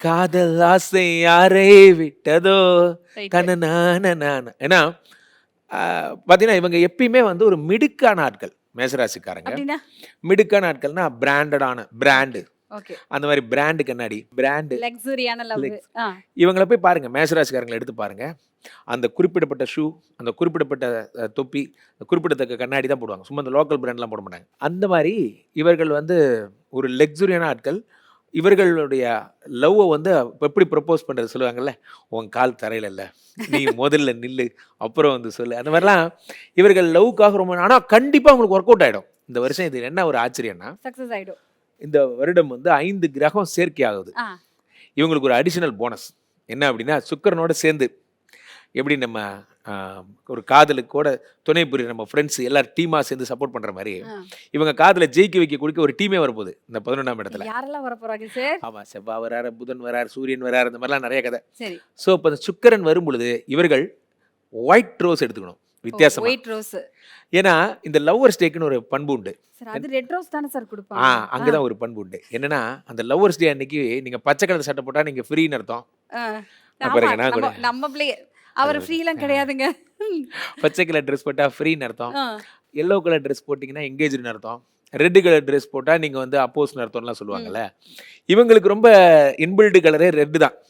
காதல் ஆசை யாரை விட்டதோ ரைட். தனநான. ஏன்னா பார்த்தீங்கன்னா இவங்க எப்பயுமே வந்து ஒரு மிடுக்கான ஆட்கள் மேசராசிக்காரங்க. அப்படின்னா மிடுக்கான ஆட்கள்னா பிராண்டடான பிராண்டு. ஓகே. அந்த மாதிரி பிராண்டு கண்ணாடி பிராண்டு லக்ஸூரியான லவ். ஆ. இவங்கள போய் பாருங்க மேசராசிக்காரங்களை எடுத்து பாருங்க. அந்த குறிப்பிடப்பட்ட ஷூ, அந்த குறிப்பிடப்பட்ட தொப்பி, குறிப்பிடத்தக்க கண்ணாடி தான் போடுவாங்க. சும்மா இந்த லோக்கல் பிராண்ட்லாம் போட மாட்டாங்க. அந்த மாரி இவர்கள் வந்து ஒரு லக்ஸூரியான ஆட்கள். இவர்களுடைய லவ்வ வந்து எப்படி ப்ரப்போஸ் பண்றது சொல்லுவாங்கல்ல, "உன் கால் தரையில இல்ல. நீ முதல்ல நில்லு. அப்புறம் வந்து சொல்லு." அந்த மாரிலாம் இவர்கள் லவ்வுக்காக ரொம்ப ஆனா கண்டிப்பா உங்களுக்கு ஒர்க் அவுட் ஆயிடும். இந்த வருஷம் இது என்ன ஒரு ஆச்சரியம்னா, சக்சஸ் ஆயிடும். இந்த வருடம் வந்து 5 கிரகம் சேர்க்கை ஆகுது. ஆ. இவங்களுக்கு ஒரு அடிஷனல் போனஸ். என்ன அப்படின்னா, சுக்கிரனோட சேர்ந்து எப்படி நம்ம அ ஒரு காதலுக்கு கூட துணை புரியிற நம்ம ஃப்ரெண்ட்ஸ் எல்லாரும் டீமா சேர்ந்து சப்போர்ட் பண்ற மாரி, ஆ. இவங்க காதல ஜெயிக்க வைக்கக்கூடிய ஒரு டீமே வரப்போகுது. இந்த 11ஆம் இடத்துல. யாரெல்லாம் வரப்போறாங்க சார்? ஆமா. செவ்வாய் வராரு, புதன் வராரு, சூரியன் வராரு இந்த மாரிலாம் நெறைய கதை. சரி. ஸோ, அப்ப அந்த சுக்கிரன் வரும்பொழுது இவர்கள் ஒயிட் ரோஸ் எடுத்துக்கணும். வித்தியாசமா. White rose. ஏன்னா, இந்த லவ்வர்ஸ் டேக்குன்னு ஒரு பண்பு உண்டு. சார் அது ரெட் ரோஸ் தானே சார் ஆ குடுப்பாங்க. அங்க தான் ஒரு பண்பு உண்டு. என்னன்னா, அந்த லவ்வர்ஸ் டே அன்னைக்கு நீங்க பச்சை கலர் சட்டை போட்டா நீங்க ஃப்ரீன்னு அர்த்தம். ஆ. ஆமா. பாருங்க நான் கூட நம்ம பிள்ளை அவர் ஃப்ரீலாம் கிடையாதுங்க. பச்சை கலர் ட்ரெஸ் போட்டா ஃப்ரீன்னு அர்த்தம். ஆ. எல்லோ கலர் ட்ரெஸ் போட்டீங்கன்னா எங்கேஜ்டுன்னு அர்த்தம். ரெட் கலர் ட்ரெஸ் போட்டா நீங்க வந்து அப்போஸ்ன்னு அர்த்தம்லாம் சொல்லுவாங்கல்ல. இவங்களுக்கு ரொம்ப இன்பில்ட் கலரே ரெட் தான்.